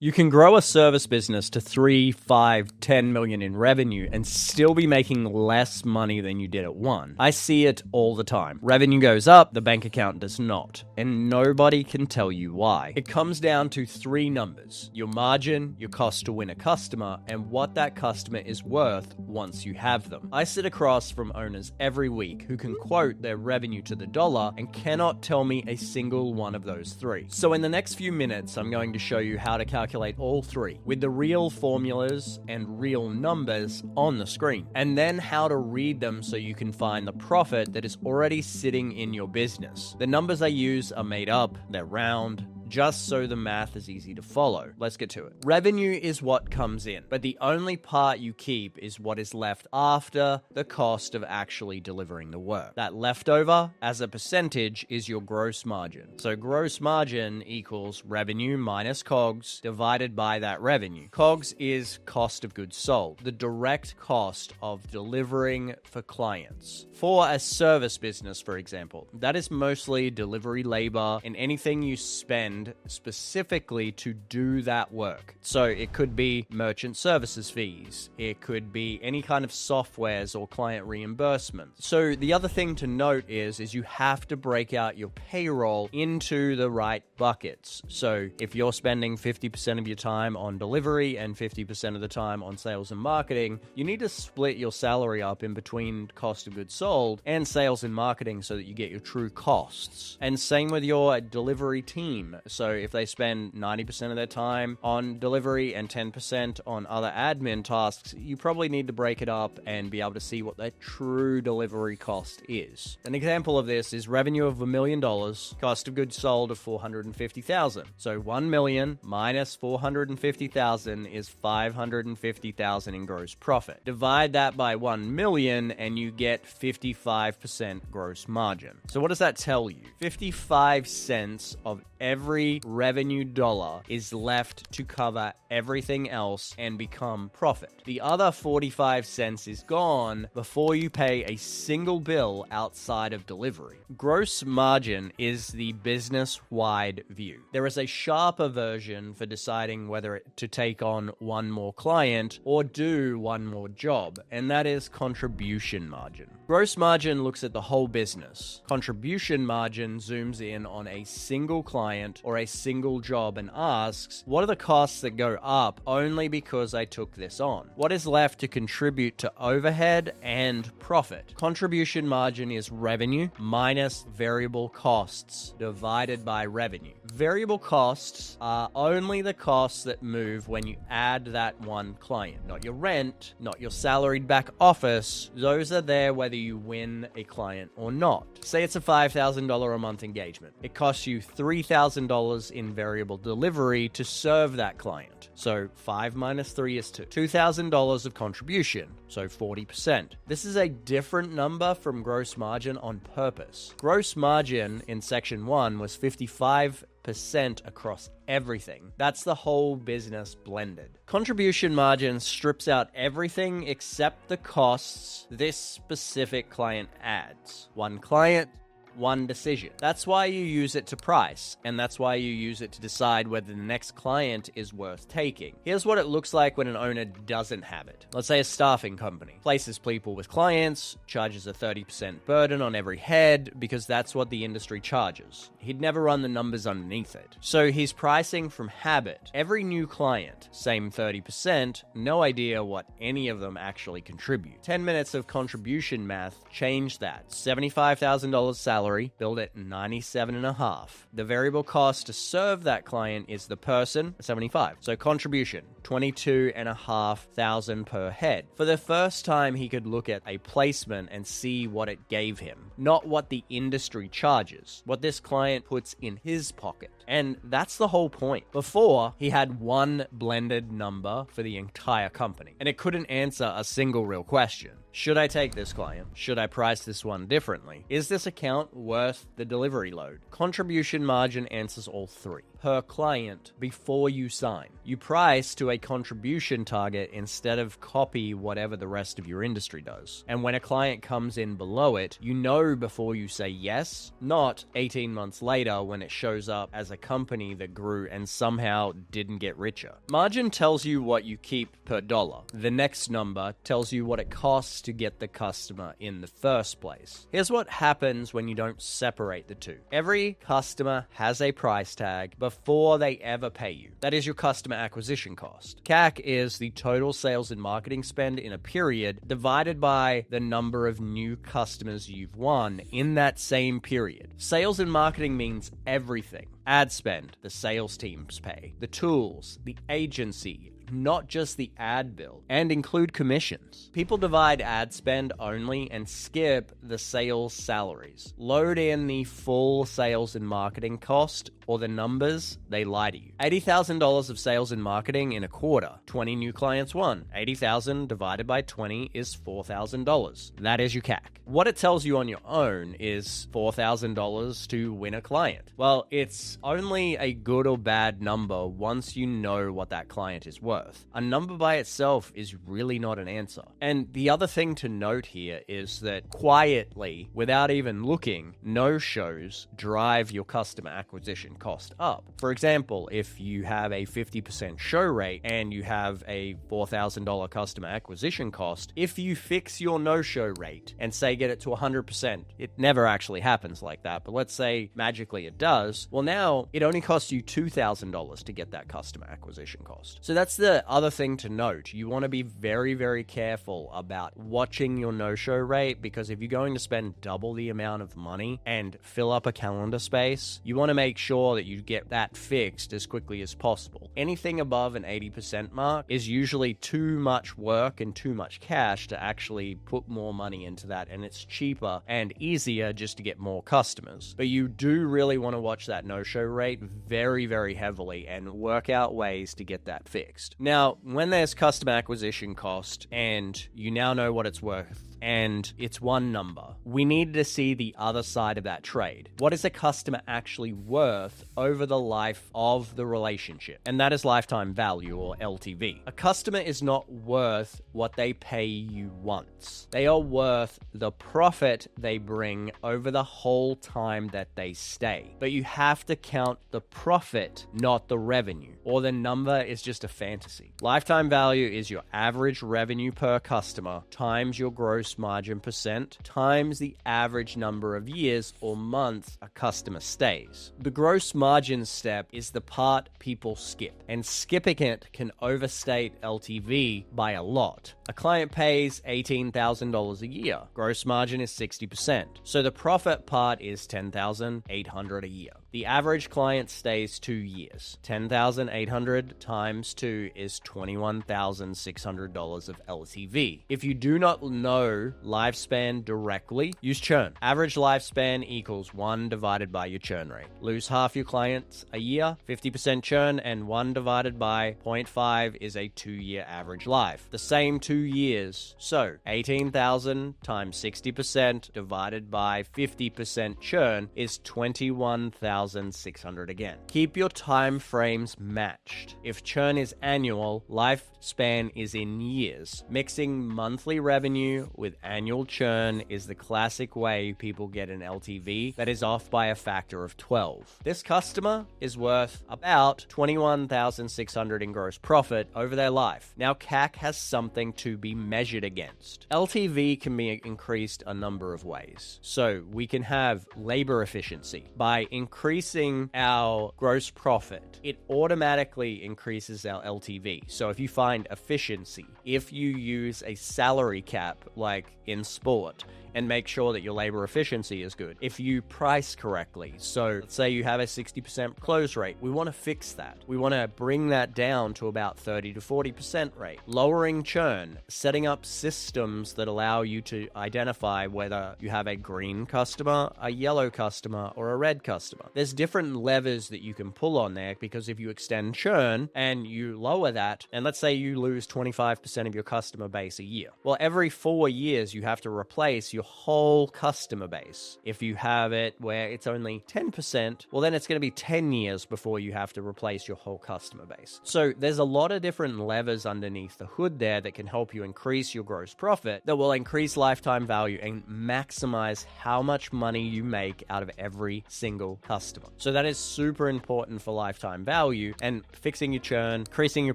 You can grow a service business to 3, 5, 10 million in revenue and still be making less money than you did at one. I see it all the time. Revenue goes up, the bank account does not, and nobody can tell you why. It comes down to three numbers: your margin, your cost to win a customer, and what that customer is worth once you have them. I sit across from owners every week who can quote their revenue to the dollar and cannot tell me a single one of those three. So in the next few minutes, I'm going to show you how to calculate all three with the real formulas and real numbers on the screen, and then how to read them so you can find the profit that is already sitting in your business. The numbers I use are made up, they're round, just so the math is easy to follow. Let's get to it. Revenue is what comes in, but the only part you keep is what is left after the cost of actually delivering the work. That leftover, as a percentage, is your gross margin. So gross margin equals revenue minus COGS divided by that revenue. COGS is cost of goods sold, the direct cost of delivering for clients. For a service business, for example, that is mostly delivery labor and anything you spend specifically to do that work. So it could be merchant services fees, it could be any kind of softwares or client reimbursement. So the other thing to note is you have to break out your payroll into the right buckets. So if you're spending 50% of your time on delivery and 50% of the time on sales and marketing, you need to split your salary up in between cost of goods sold and sales and marketing so that you get your true costs. And same with your delivery team. So if they spend 90% of their time on delivery and 10% on other admin tasks, you probably need to break it up and be able to see what their true delivery cost is. An example of this is revenue of $1 million, cost of goods sold of $450,000. So 1 million minus 450,000 is 550,000 in gross profit. Divide that by 1 million and you get 55% gross margin. So what does that tell you? 55 cents of every revenue dollar is left to cover everything else and become profit. The other 45 cents is gone before you pay a single bill outside of delivery. Gross margin is the business-wide view. There is a sharper version for deciding whether to take on one more client or do one more job, and that is contribution margin. Gross margin looks at the whole business. Contribution margin zooms in on a single client or a single job and asks, what are the costs that go up only because I took this on? What is left to contribute to overhead and profit? Contribution margin is revenue minus variable costs divided by revenue. Variable costs are only the costs that move when you add that one client, not your rent, not your salaried back office. Those are there whether you win a client or not. Say it's a $5,000 a month engagement. It costs you $3,000 in variable delivery to serve that client. So 5 minus 3 is 2. $2,000 of contribution, so 40%. This is a different number from gross margin on purpose. Gross margin in section 1 was 55% across everything. That's the whole business blended. Contribution margin strips out everything except the costs this specific client adds. One client, one decision. That's why you use it to price, and that's why you use it to decide whether the next client is worth taking. Here's what it looks like when an owner doesn't have it. Let's say a staffing company places people with clients, charges a 30% burden on every head because that's what the industry charges. He'd never run the numbers underneath it. So he's pricing from habit. Every new client, same 30%, no idea what any of them actually contribute. 10 minutes of contribution math changed that. $75,000 salary, billed at 97.5. The variable cost to serve that client is the person, 75. So contribution, 22,500 per head. For the first time, he could look at a placement and see what it gave him, not what the industry charges, what this client puts in his pocket. And that's the whole point. Before, he had one blended number for the entire company, and it couldn't answer a single real question. Should I take this client? Should I price this one differently? Is this account worth the delivery load? Contribution margin answers all three. per client before you sign. You price to a contribution target instead of copy whatever the rest of your industry does. And when a client comes in below it, you know before you say yes, not 18 months later when it shows up as a company that grew and somehow didn't get richer. Margin tells you what you keep per dollar. The next number tells you what it costs to get the customer in the first place. Here's what happens when you don't separate the two. Every customer has a price tag before they ever pay you. That is your customer acquisition cost. CAC is the total sales and marketing spend in a period divided by the number of new customers you've won in that same period. Sales and marketing means everything. Ad spend, the sales teams pay, the tools, the agency, not just the ad bill, and include commissions. People divide ad spend only and skip the sales salaries. Load in the full sales and marketing cost, or the numbers, they lie to you. $80,000 of sales and marketing in a quarter, 20 new clients won. 80,000 divided by 20 is $4,000. That is your CAC. What it tells you on your own is $4,000 to win a client. Well, it's only a good or bad number once you know what that client is worth. A number by itself is really not an answer. And the other thing to note here is that quietly, without even looking, no-shows drive your customer acquisition cost up. For example, if you have a 50% show rate and you have a $4,000 customer acquisition cost, if you fix your no-show rate and say get it to 100%, it never actually happens like that, but let's say magically it does, well now it only costs you $2,000 to get that customer acquisition cost. So that's the other thing to note. You want to be very, very careful about watching your no-show rate, because if you're going to spend double the amount of money and fill up a calendar space, you want to make sure that you get that fixed as quickly as possible. Anything above an 80% mark is usually too much work and too much cash to actually put more money into that, and it's cheaper and easier just to get more customers. But you do really want to watch that no-show rate very, very heavily and work out ways to get that fixed. Now, when there's customer acquisition cost and you now know what it's worth and it's one number, we need to see the other side of that trade. What is a customer actually worth over the life of the relationship? And that is lifetime value, or LTV. A customer is not worth what they pay you once. They are worth the profit they bring over the whole time that they stay. But you have to count the profit, not the revenue, or the number is just a fantasy. Lifetime value is your average revenue per customer times your gross margin percent times the average number of years or months a customer stays. The gross margin step is the part people skip, and skipping it can overstate LTV by a lot. A client pays $18,000 a year. Gross margin is 60%. So the profit part is $10,800 a year. The average client stays 2 years. $10,800 times 2 is $21,600 of LTV. If you do not know lifespan directly, use churn. Average lifespan equals 1 divided by your churn rate. Lose half your clients a year, 50% churn, and 1 divided by 0.5 is a 2-year average life. The same 2 years. So 18,000 times 60% divided by 50% churn is 21,600 again. Keep your time frames matched. If churn is annual, lifespan is in years. Mixing monthly revenue with annual churn is the classic way people get an LTV that is off by a factor of 12. This customer is worth about $21,600 in gross profit over their life. Now CAC has something to be measured against. LTV can be increased a number of ways. So we can have labor efficiency. By increasing our gross profit, it automatically increases our LTV. So if you find efficiency, if you use a salary cap like in sport, and make sure that your labor efficiency is good. If you price correctly, so let's say you have a 60% close rate, we want to fix that. We want to bring that down to about 30 to 40% rate. Lowering churn, setting up systems that allow you to identify whether you have a green customer, a yellow customer, or a red customer. There's different levers that you can pull on there, because if you extend churn and you lower that, and let's say you lose 25% of your customer base a year, well, every 4 years you have to replace your your whole customer base. If you have it where it's only 10%, well, then it's going to be 10 years before you have to replace your whole customer base. So there's a lot of different levers underneath the hood there that can help you increase your gross profit, that will increase lifetime value and maximize how much money you make out of every single customer. So that is super important for lifetime value, and fixing your churn, increasing your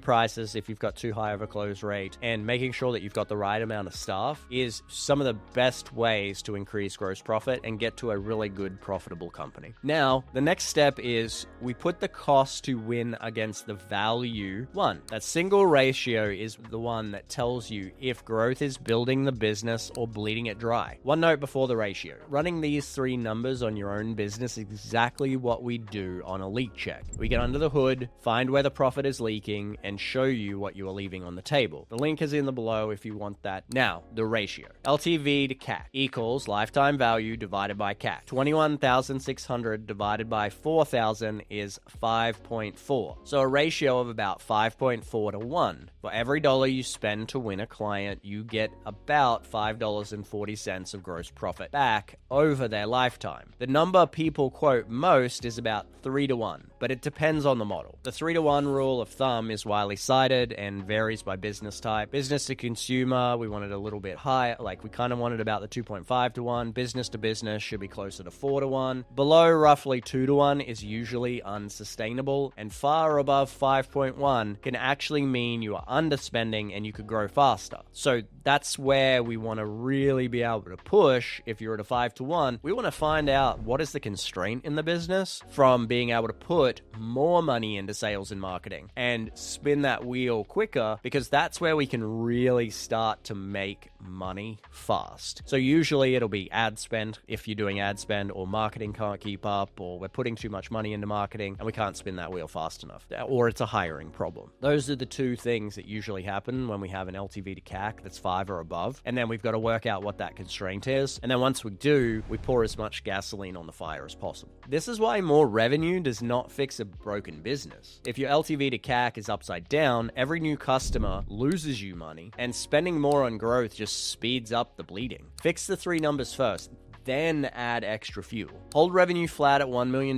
prices if you've got too high of a close rate, and making sure that you've got the right amount of staff is some of the best ways to increase gross profit and get to a really good profitable company. Now, the next step is we put the cost to win against the value one. That single ratio is the one that tells you if growth is building the business or bleeding it dry. One note before the ratio. Running these three numbers on your own business is exactly what we do on a leak check. We get under the hood, find where the profit is leaking, and show you what you are leaving on the table. The link is in the below if you want that. Now, the ratio. LTV to CAC equals lifetime value divided by CAC. 21,600 divided by 4,000 is 5.4. So a ratio of about 5.4 to 1. For every dollar you spend to win a client, you get about $5.40 of gross profit back over their lifetime. The number people quote most is about 3 to 1, but it depends on the model. The 3 to 1 rule of thumb is widely cited and varies by business type. Business to consumer, we want it a little bit higher, like we kind of wanted about the 2.5 to 1. Business to business should be closer to 4 to 1. Below roughly 2 to 1 is usually unsustainable, and far above 5.1 can actually mean you are underspending and you could grow faster. So that's where we want to really be able to push. If you're at a 5 to 1, we want to find out what is the constraint in the business from being able to put more money into sales and marketing and spin that wheel quicker, because that's where we can really start to make money fast. So usually it'll be ad spend if you're doing ad spend, or marketing can't keep up, or we're putting too much money into marketing and we can't spin that wheel fast enough, or it's a hiring problem. Those are the two things that usually happen when we have an LTV to CAC that's 5 or above, and then we've got to work out what that constraint is, and then once we do, we pour as much gasoline on the fire as possible. This is why more revenue does not fix a broken business. If your LTV to CAC is upside down, every new customer loses you money, and spending more on growth just speeds up the bleeding. Fix the three numbers first, then add extra fuel. Hold revenue flat at $1 million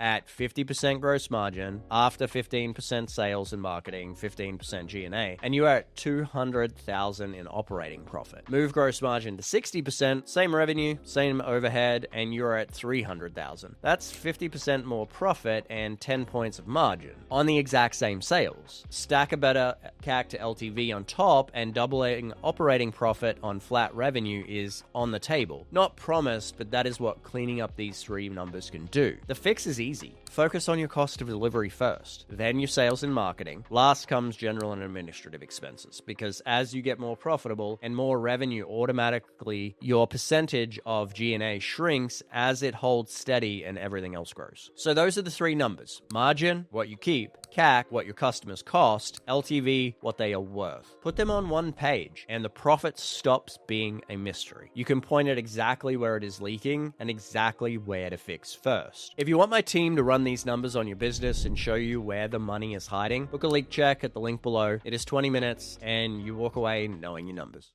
at 50% gross margin after 15% sales and marketing, 15% G&A, and you are at $200,000 in operating profit. Move gross margin to 60%, same revenue, same overhead, and you're at $300,000. That's 50% more profit and 10 points of margin on the exact same sales. Stack a better CAC to LTV on top, and doubling operating profit on flat revenue is on the table. Not promised, but that is what cleaning up these three numbers can do. The fix is easy. Focus on your cost of delivery first, then your sales and marketing. Last comes general and administrative expenses, because as you get more profitable and more revenue, automatically your percentage of G&A shrinks as it holds steady and everything else grows. So those are the three numbers: margin, what you keep; CAC, what your customers cost; LTV, what they are worth. Put them on one page and the profit stops being a mystery. You can point at exactly where it is leaking and exactly where to fix first. If you want my team to run these numbers on your business and show you where the money is hiding, book a leak check at the link below. It is 20 minutes and you walk away knowing your numbers.